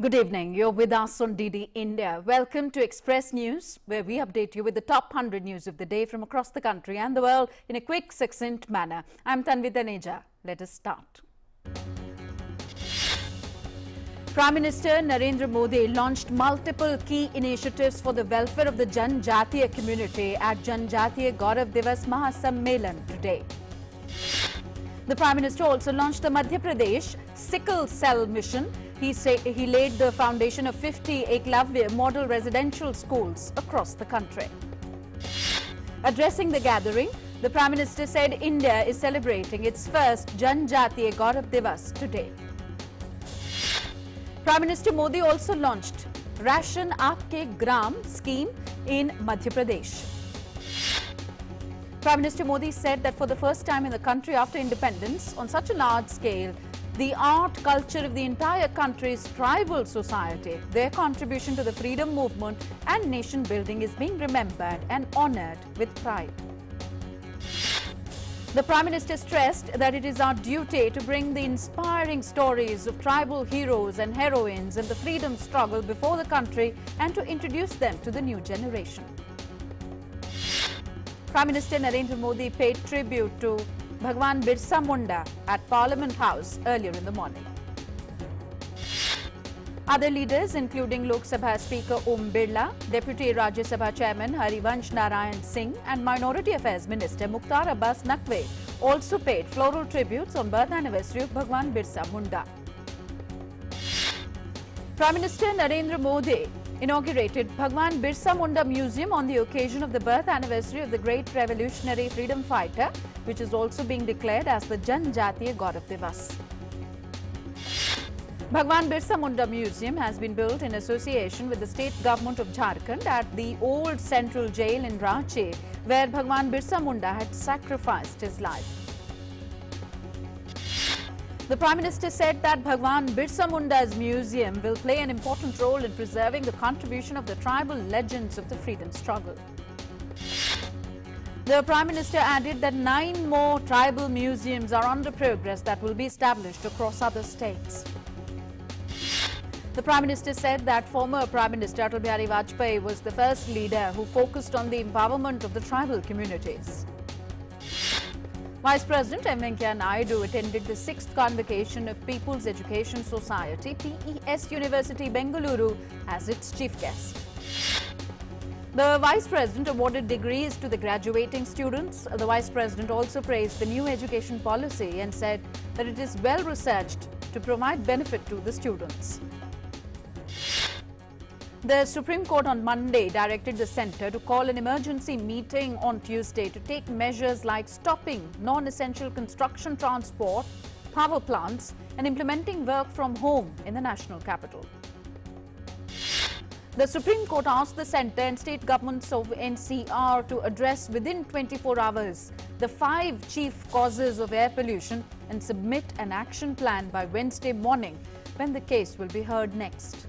Good evening. You're with us on DD India. Welcome to Express News, where we update you with the top 100 news of the day from across the country and the world in a quick, succinct manner. I'm Tanvi Taneja. Let us start. Prime Minister Narendra Modi launched multiple key initiatives for the welfare of the Janjatiya community at Janjatiya Gaurav Divas Mahasammelan today. The Prime Minister also launched the Madhya Pradesh Sickle Cell Mission. He laid the foundation of 50 Eklavya model residential schools across the country. Addressing the gathering, the Prime Minister said India is celebrating its first Janjatiya Gaurav Divas today. Prime Minister Modi also launched Ration Aapke Gram scheme in Madhya Pradesh. Prime Minister Modi said that for the first time in the country after independence, on such a large scale, the art culture of the entire country's tribal society, their contribution to the freedom movement and nation building is being remembered and honoured with pride. The Prime Minister stressed that it is our duty to bring the inspiring stories of tribal heroes and heroines in the freedom struggle before the country and to introduce them to the new generation. Prime Minister Narendra Modi paid tribute to BHAGWAN BIRSA MUNDA at Parliament House earlier in the morning. Other leaders, including Lok Sabha Speaker Om Birla, Deputy Rajya Sabha Chairman Harivansh Narayan Singh and Minority Affairs Minister Mukhtar Abbas Naqvi, also paid floral tributes on birth anniversary of BHAGWAN BIRSA MUNDA. Prime Minister Narendra Modi inaugurated BHAGWAN BIRSA MUNDA Museum on the occasion of the birth anniversary of the great revolutionary freedom fighter, which is also being declared as the Janjatiya Gaurav Divas. BHAGWAN BIRSA MUNDA Museum has been built in association with the state government of Jharkhand at the old central jail in Ranchi, where BHAGWAN BIRSA MUNDA had sacrificed his life. The Prime Minister said that BHAGWAN BIRSA MUNDA's museum will play an important role in preserving the contribution of the tribal legends of the freedom struggle. The Prime Minister added that 9 more tribal museums are under progress that will be established across other states. The Prime Minister said that former Prime Minister Atal Bihari Vajpayee was the first leader who focused on the empowerment of the tribal communities. Vice President M. Venkaiah Naidu attended the 6th convocation of People's Education Society, PES University, Bengaluru, as its chief guest. The Vice President awarded degrees to the graduating students. The Vice President also praised the new education policy and said that it is well researched to provide benefit to the students. The Supreme Court on Monday directed the centre to call an emergency meeting on Tuesday to take measures like stopping non-essential construction transport, power plants and implementing work from home in the national capital. The Supreme Court asked the centre and state governments of NCR to address within 24 hours the 5 chief causes of air pollution and submit an action plan by Wednesday morning, when the case will be heard next.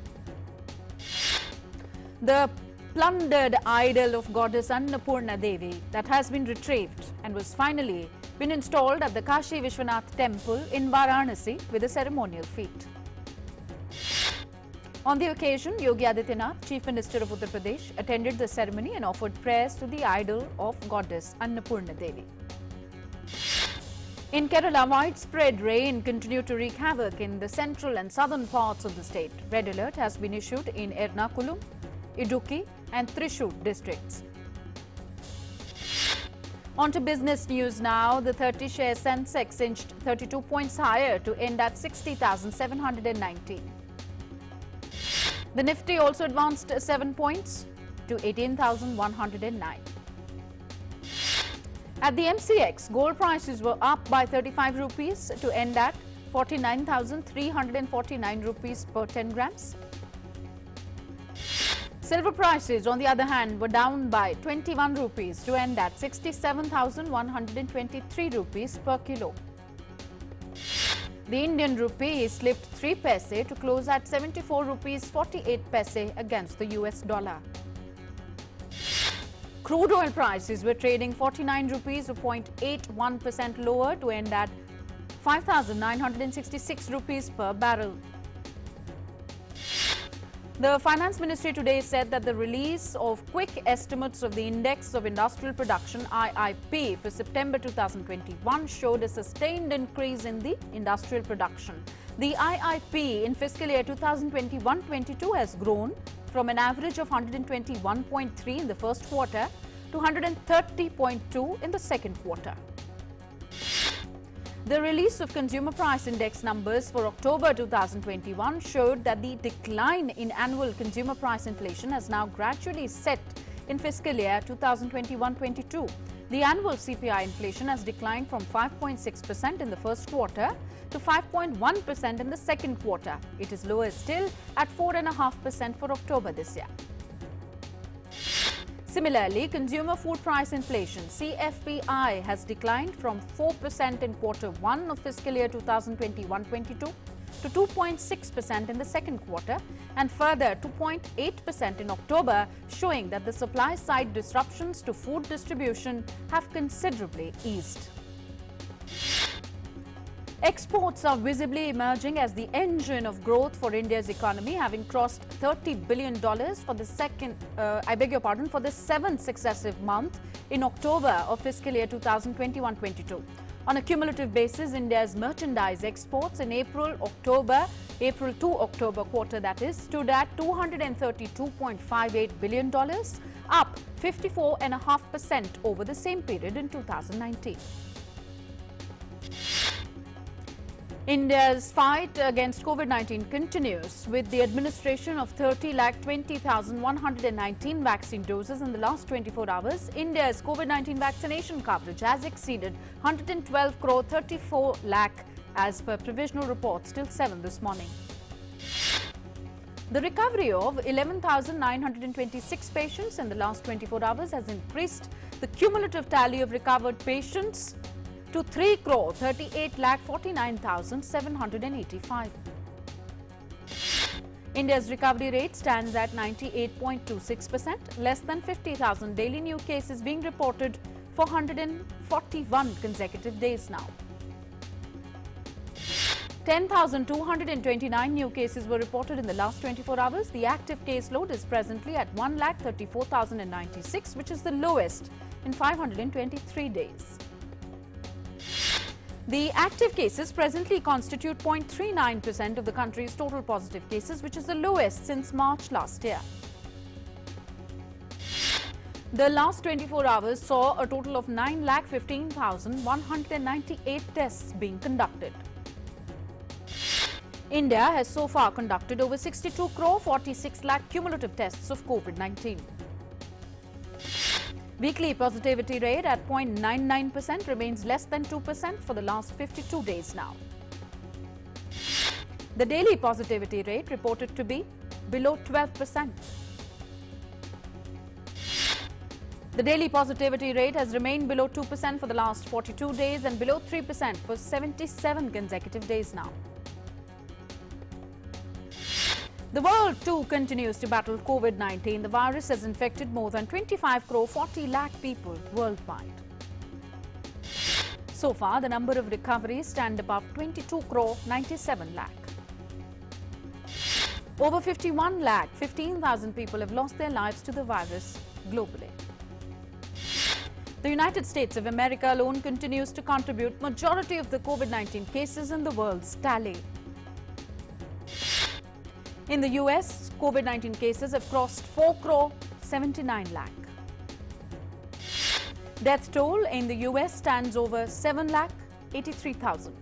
The plundered idol of goddess Annapurna Devi that has been retrieved and was finally been installed at the Kashi Vishwanath temple in Varanasi with a ceremonial feat. On the occasion, Yogi Adityanath, Chief Minister of Uttar Pradesh, attended the ceremony and offered prayers to the idol of goddess Annapurna Devi. In Kerala, widespread rain continued to wreak havoc in the central and southern parts of the state. Red alert has been issued in Ernakulam, Idukki and Thrissur districts. On to business news now. The 30-share Sensex inched 32 points higher to end at 60,790. The Nifty also advanced 7 points to 18,109. At the MCX, gold prices were up by 35 rupees to end at 49,349 rupees per 10 grams. Silver prices, on the other hand, were down by 21 rupees to end at 67,123 rupees per kilo. The Indian rupee slipped 3 paise to close at 74 rupees 48 paise against the US dollar. Crude oil prices were trading 49 rupees, 0.81% lower to end at 5,966 rupees per barrel. The Finance Ministry today said that the release of quick estimates of the Index of Industrial Production (IIP) for September 2021 showed a sustained increase in the industrial production. The IIP in fiscal year 2021-22 has grown from an average of 121.3 in the first quarter to 130.2 in the second quarter. The release of Consumer Price Index numbers for October 2021 showed that the decline in annual consumer price inflation has now gradually set in fiscal year 2021-22. The annual CPI inflation has declined from 5.6% in the first quarter to 5.1% in the second quarter. It is lower still at 4.5% for October this year. Similarly, consumer food price inflation (CFPI) has declined from 4% in quarter 1 of fiscal year 2021-22 to 2.6% in the second quarter and further 2.8% in October, showing that the supply side disruptions to food distribution have considerably eased. Exports are visibly emerging as the engine of growth for India's economy, having crossed $30 billion for the for the seventh successive month in October of fiscal year 2021-22. On a cumulative basis, India's merchandise exports in April to October quarter, that is, stood at $232.58 billion, up 54.5% over the same period in 2019. India's fight against COVID-19 continues with the administration of 30,20,119 vaccine doses in the last 24 hours. India's COVID-19 vaccination coverage has exceeded 112 crore 34 lakh as per provisional reports till 7 this morning. The recovery of 11,926 patients in the last 24 hours has increased the cumulative tally of recovered patients to 3 crore 38 lakh 49,785. India's recovery rate stands at 98.26%, less than 50,000 daily new cases being reported for 141 consecutive days now. 10,229 new cases were reported in the last 24 hours. The active caseload is presently at 1,34,096, which is the lowest in 523 days. The active cases presently constitute 0.39% of the country's total positive cases, which is the lowest since March last year. The last 24 hours saw a total of 9,15,198 tests being conducted. India has so far conducted over 62 crore 46 lakh cumulative tests of COVID-19. Weekly positivity rate at 0.99% remains less than 2% for the last 52 days now. The daily positivity rate reported to be below 12%. The daily positivity rate has remained below 2% for the last 42 days and below 3% for 77 consecutive days now. The world too continues to battle COVID-19. The virus has infected more than 25 crore 40 lakh people worldwide. So far, the number of recoveries stand above 22 crore 97 lakh. Over 51 lakh 15,000 people have lost their lives to the virus globally. The United States of America alone continues to contribute majority of the COVID-19 cases in the world's tally. In the US, COVID-19 cases have crossed 4 crore 79 lakh. Death toll in the US stands over 7 lakh 83,000.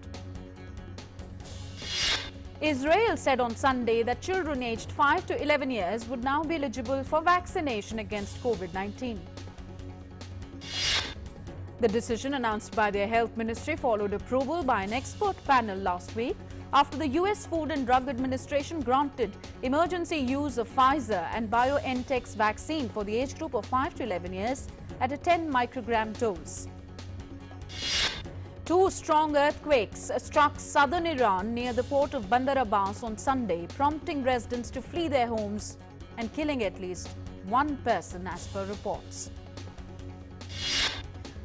Israel said on Sunday that children aged 5 to 11 years would now be eligible for vaccination against COVID-19. The decision announced by their health ministry followed approval by an expert panel last week after the US Food and Drug Administration granted emergency use of Pfizer and BioNTech's vaccine for the age group of 5 to 11 years at a 10 microgram dose. Two strong earthquakes struck southern Iran near the port of Bandar Abbas on Sunday, prompting residents to flee their homes and killing at least one person as per reports.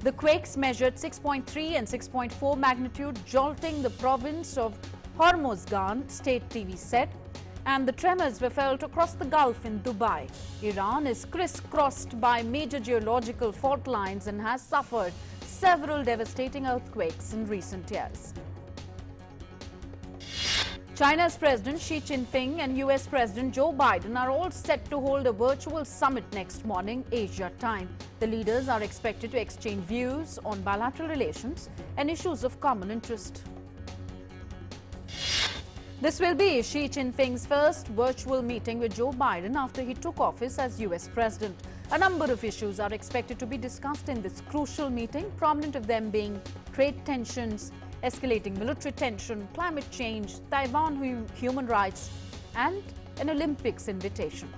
The quakes measured 6.3 and 6.4 magnitude, jolting the province of Hormozgan, state TV said. And the tremors were felt across the Gulf in Dubai. Iran is crisscrossed by major geological fault lines and has suffered several devastating earthquakes in recent years. China's President Xi Jinping and US President Joe Biden are all set to hold a virtual summit next morning, Asia time. The leaders are expected to exchange views on bilateral relations and issues of common interest. This will be Xi Jinping's first virtual meeting with Joe Biden after he took office as US President. A number of issues are expected to be discussed in this crucial meeting, prominent of them being trade tensions, escalating military tension, climate change, Taiwan human rights, and an Olympics invitation.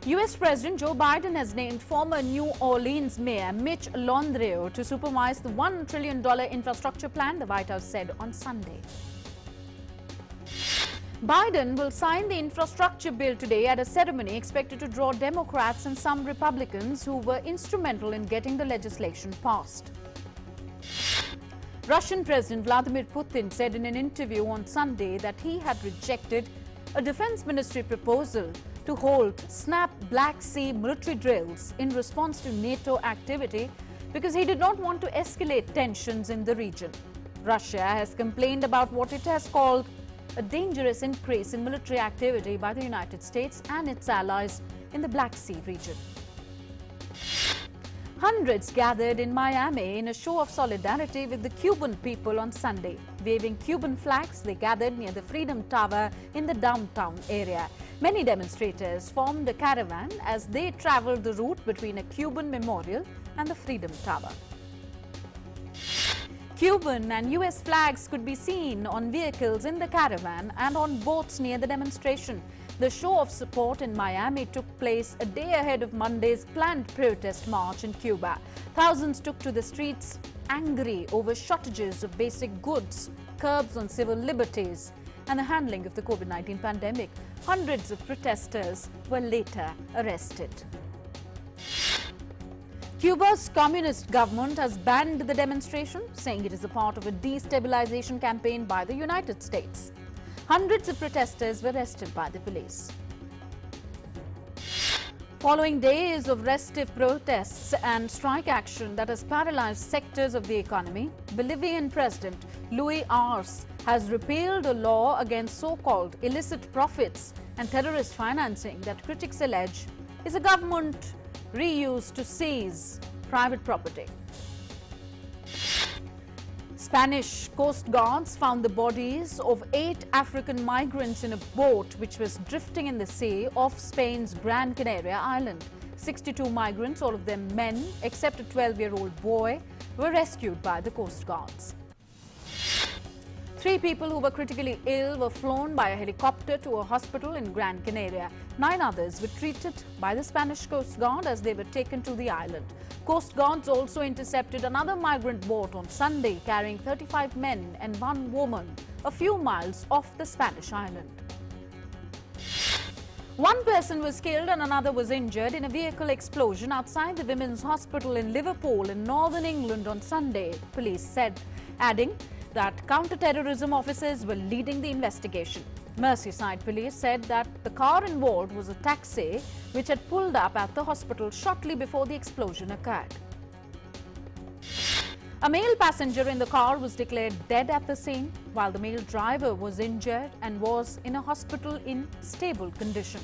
US President Joe Biden has named former New Orleans Mayor Mitch Landrieu to supervise the $1 trillion infrastructure plan, the White House said on Sunday. Biden will sign the infrastructure bill today at a ceremony expected to draw Democrats and some Republicans who were instrumental in getting the legislation passed. Russian President Vladimir Putin said in an interview on Sunday that he had rejected a defense ministry proposal to hold snap Black Sea military drills in response to NATO activity because he did not want to escalate tensions in the region. Russia has complained about what it has called a dangerous increase in military activity by the United States and its allies in the Black Sea region. Hundreds gathered in Miami in a show of solidarity with the Cuban people on Sunday. Waving Cuban flags, they gathered near the Freedom Tower in the downtown area. Many demonstrators formed a caravan as they traveled the route between a Cuban memorial and the Freedom Tower. Cuban and US flags could be seen on vehicles in the caravan and on boats near the demonstration. The show of support in Miami took place a day ahead of Monday's planned protest march in Cuba. Thousands took to the streets angry over shortages of basic goods, curbs on civil liberties, and the handling of the COVID-19 pandemic. Hundreds of protesters were later arrested. Cuba's communist government has banned the demonstration, saying it is a part of a destabilization campaign by the United States. Hundreds of protesters were arrested by the police. Following days of restive protests and strike action that has paralyzed sectors of the economy, Bolivian President Luis Arce has repealed a law against so-called illicit profits and terrorist financing that critics allege is a government reused to seize private property. Spanish Coast Guards found the bodies of 8 African migrants in a boat which was drifting in the sea off Spain's Gran Canaria island. 62 migrants, all of them men, except a 12-year-old boy, were rescued by the Coast Guards. 3 people who were critically ill were flown by a helicopter to a hospital in Gran Canaria. 9 others were treated by the Spanish Coast Guard as they were taken to the island. Coast Guards also intercepted another migrant boat on Sunday carrying 35 men and 1 woman a few miles off the Spanish island. 1 person was killed and another was injured in a vehicle explosion outside the Women's Hospital in Liverpool in northern England on Sunday, police said, adding that counter-terrorism officers were leading the investigation. Merseyside police said that the car involved was a taxi which had pulled up at the hospital shortly before the explosion occurred. A male passenger in the car was declared dead at the scene, while the male driver was injured and was in a hospital in stable condition.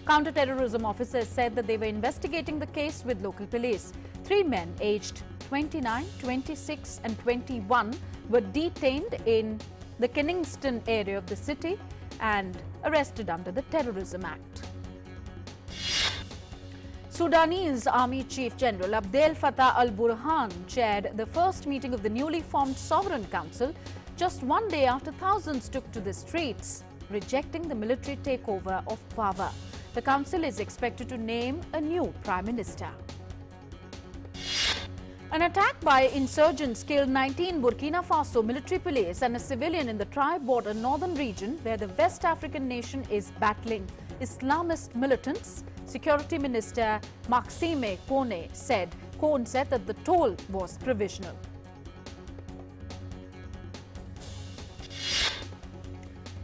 Counter-terrorism officers said that they were investigating the case with local police. 3 men aged 29, 26 and 21 were detained in the Kensington area of the city and arrested under the Terrorism Act. Sudanese Army Chief General Abdel Fattah al-Burhan chaired the first meeting of the newly formed Sovereign Council just 1 day after thousands took to the streets, rejecting the military takeover of power. The council is expected to name a new Prime Minister. An attack by insurgents killed 19 Burkina Faso military police and a civilian in the tri-border northern region where the West African nation is battling Islamist militants. Security Minister Maxime Kone said that the toll was provisional.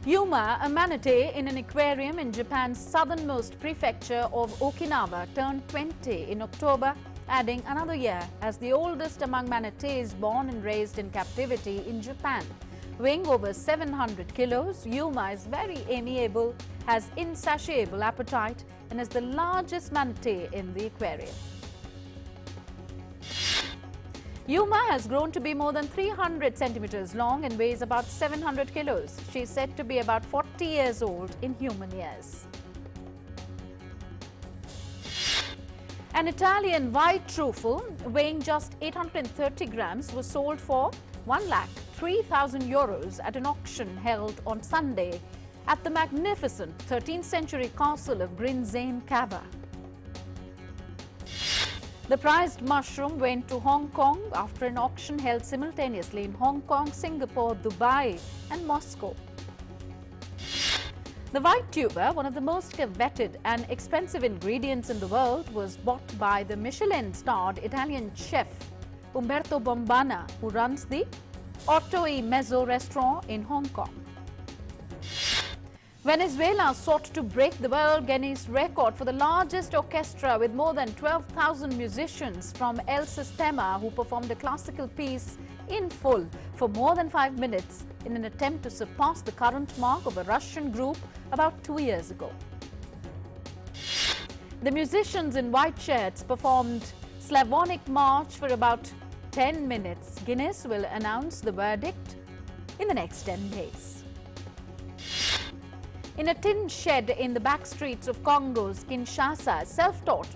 Yuma, a manatee in an aquarium in Japan's southernmost prefecture of Okinawa, turned 20 in October, adding another year as the oldest among manatees born and raised in captivity in Japan. Weighing over 700 kilos, Yuma is very amiable, has insatiable appetite, and is the largest manatee in the aquarium. Yuma has grown to be more than 300 centimeters long and weighs about 700 kilos. She is said to be about 40 years old in human years. An Italian white truffle weighing just 830 grams was sold for 1,03,000 euros at an auction held on Sunday at the magnificent 13th century castle of Brinzane Cava. The prized mushroom went to Hong Kong after an auction held simultaneously in Hong Kong, Singapore, Dubai and Moscow. The white tuber, one of the most coveted and expensive ingredients in the world, was bought by the Michelin-starred Italian chef Umberto Bombana, who runs the Otto e Mezzo restaurant in Hong Kong. Venezuela sought to break the world Guinness record for the largest orchestra with more than 12,000 musicians from El Sistema who performed a classical piece in full for more than 5 minutes in an attempt to surpass the current mark of a Russian group about 2 years ago. The musicians in white shirts performed Slavonic March for about 10 minutes. Guinness will announce the verdict in the next 10 days. In a tin shed in the back streets of Congo's Kinshasa, self-taught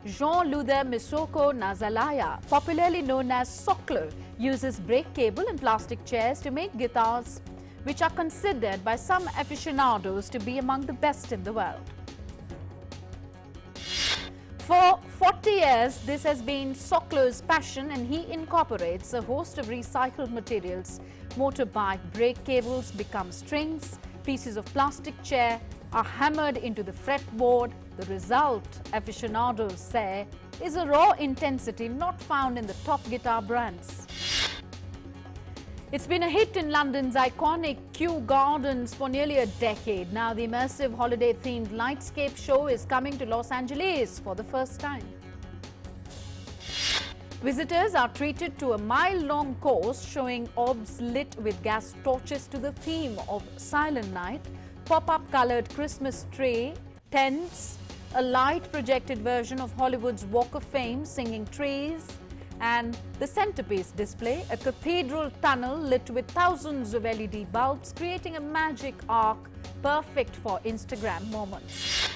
Jean-Luther Misoko Nazalaya, popularly known as Soklo, uses brake cable and plastic chairs to make guitars which are considered by some aficionados to be among the best in the world. For 40 years, this has been Soklo's passion, and he incorporates a host of recycled materials. Motorbike brake cables become strings, pieces of plastic chair are hammered into the fretboard. The result, aficionados say, is a raw intensity not found in the top guitar brands. It's been a hit in London's iconic Kew Gardens for nearly a decade. Now the immersive holiday-themed Lightscape show is coming to Los Angeles for the first time. Visitors are treated to a mile-long course showing orbs lit with gas torches to the theme of Silent Night, pop-up coloured Christmas tree, tents, a light-projected version of Hollywood's Walk of Fame singing trees, and the centerpiece display, a cathedral tunnel lit with thousands of LED bulbs, creating a magic arc perfect for Instagram moments.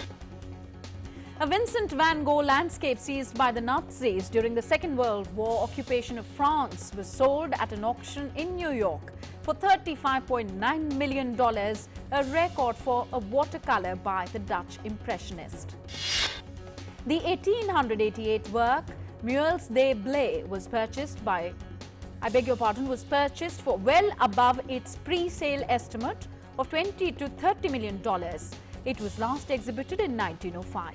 A Vincent van Gogh landscape seized by the Nazis during the Second World War occupation of France was sold at an auction in New York for $35.9 million, a record for a watercolor by the Dutch impressionist. The 1888 work Muelles des Blés was purchased for well above its pre-sale estimate of $20 to $30 million. It was last exhibited in 1905.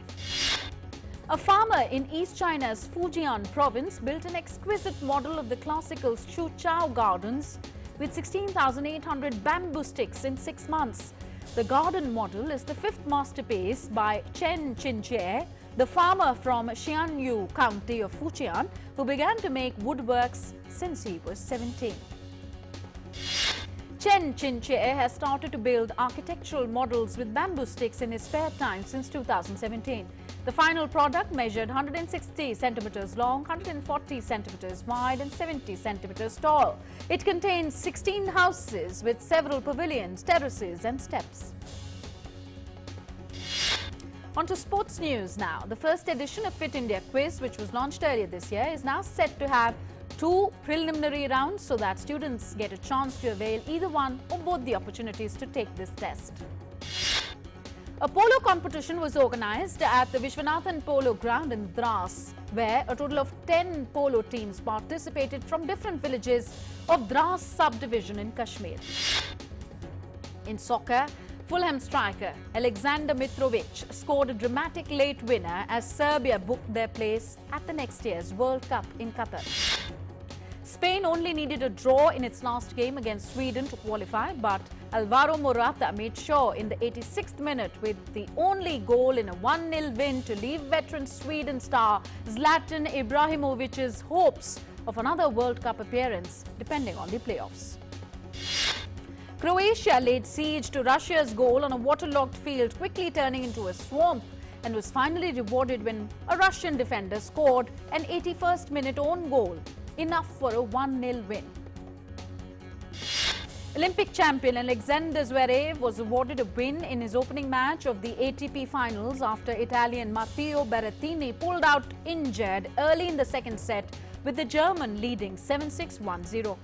A farmer in East China's Fujian province built an exquisite model of the classical Xuchao Gardens with 16,800 bamboo sticks in 6 months. The garden model is the fifth masterpiece by Chen Qinjie, the farmer from Xianyu County of Fujian, who began to make woodworks since he was 17. Chen Qinjie has started to build architectural models with bamboo sticks in his spare time since 2017. The final product measured 160 centimeters long, 140 centimeters wide and 70 centimeters tall. It contains 16 houses with several pavilions, terraces and steps. On to sports news now. The first edition of Fit India Quiz, which was launched earlier this year, is now set to have 2 preliminary rounds so that students get a chance to avail either one or both the opportunities to take this test. A polo competition was organized at the Vishwanathan Polo Ground in Dras, where a total of 10 polo teams participated from different villages of Dras subdivision in Kashmir. In soccer, Fulham striker Alexander Mitrovic scored a dramatic late winner as Serbia booked their place at the next year's World Cup in Qatar. Spain only needed a draw in its last game against Sweden to qualify, but Alvaro Morata made sure in the 86th minute with the only goal in a 1-0 win to leave veteran Sweden star Zlatan Ibrahimovic's hopes of another World Cup appearance depending on the playoffs. Croatia laid siege to Russia's goal on a waterlogged field, quickly turning into a swamp, and was finally rewarded when a Russian defender scored an 81st minute own goal, enough for a 1-0 win. Olympic champion Alexander Zverev was awarded a win in his opening match of the ATP finals after Italian Matteo Berrettini pulled out injured early in the second set, with the German leading 7-6, 1-0.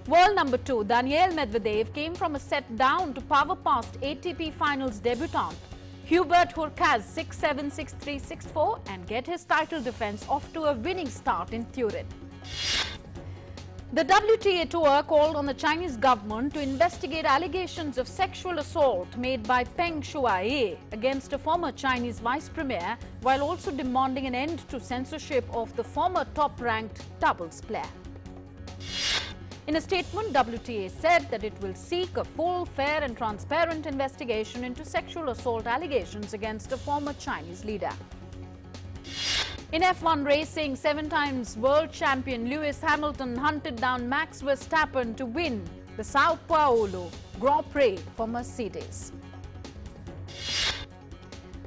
World number 2 Daniil Medvedev came from a set down to power past ATP finals debutant Hubert Hurkacz 6-7, 6-3, 6-4 and get his title defense off to a winning start in Turin. The WTA Tour called on the Chinese government to investigate allegations of sexual assault made by Peng Shuai against a former Chinese vice premier, while also demanding an end to censorship of the former top-ranked doubles player. In a statement, WTA said that it will seek a full, fair and transparent investigation into sexual assault allegations against a former Chinese leader. In F1 racing, 7-time world champion Lewis Hamilton hunted down Max Verstappen to win the Sao Paulo Grand Prix for Mercedes.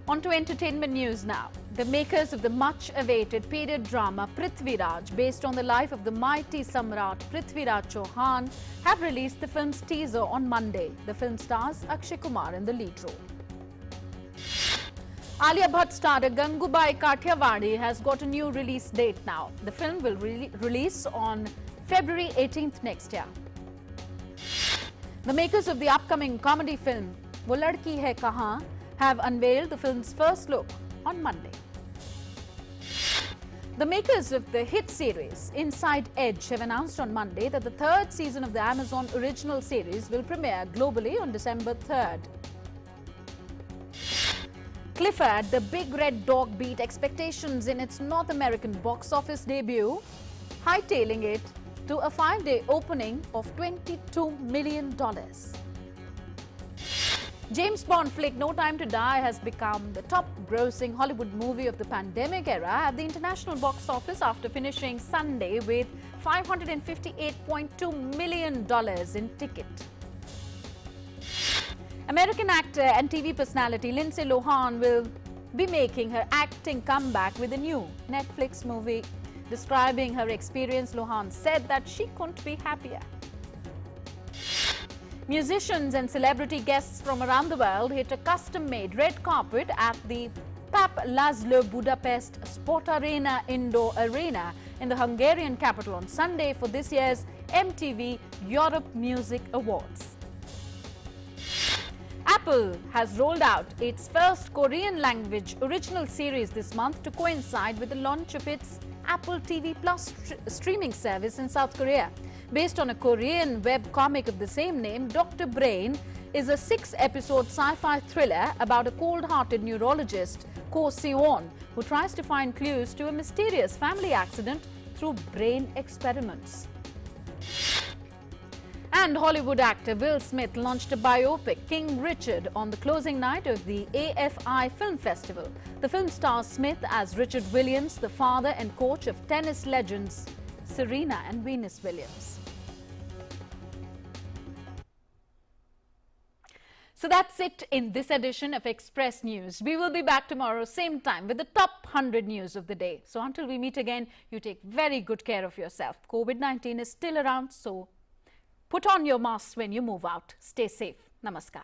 On to entertainment news now. The makers of the much-awaited period drama Prithviraj, based on the life of the mighty Samrat Prithviraj Chauhan, have released the film's teaser on Monday. The film stars Akshay Kumar in the lead role. Alia Bhatt starrer Gangubai Kathiawadi has got a new release date now. The film will release on February 18th next year. The makers of the upcoming comedy film Wo Ladki Hai Kahan have unveiled the film's first look on Monday. The makers of the hit series Inside Edge have announced on Monday that the third season of the Amazon original series will premiere globally on December 3rd. Clifford, the Big Red Dog, beat expectations in its North American box office debut, hightailing it to a 5-day opening of $22 million. James Bond flick No Time to Die has become the top-grossing Hollywood movie of the pandemic era at the international box office after finishing Sunday with $558.2 million in ticket. American actor and TV personality Lindsay Lohan will be making her acting comeback with a new Netflix movie. Describing her experience, Lohan said that she couldn't be happier. Musicians and celebrity guests from around the world hit a custom-made red carpet at the Pap Laszlo Budapest Sport Arena Indoor Arena in the Hungarian capital on Sunday for this year's MTV Europe Music Awards. Apple has rolled out its first Korean-language original series this month to coincide with the launch of its Apple TV Plus streaming service in South Korea. Based on a Korean web comic of the same name, Dr. Brain is a 6-episode sci-fi thriller about a cold-hearted neurologist, Ko Seon, who tries to find clues to a mysterious family accident through brain experiments. And Hollywood actor Will Smith launched a biopic, King Richard, on the closing night of the AFI Film Festival. The film stars Smith as Richard Williams, the father and coach of tennis legends Serena and Venus Williams. So that's it in this edition of Express News. We will be back tomorrow, same time, with the top 100 news of the day. So until we meet again, you take very good care of yourself. COVID-19 is still around, so put on your masks when you move out. Stay safe. Namaskar.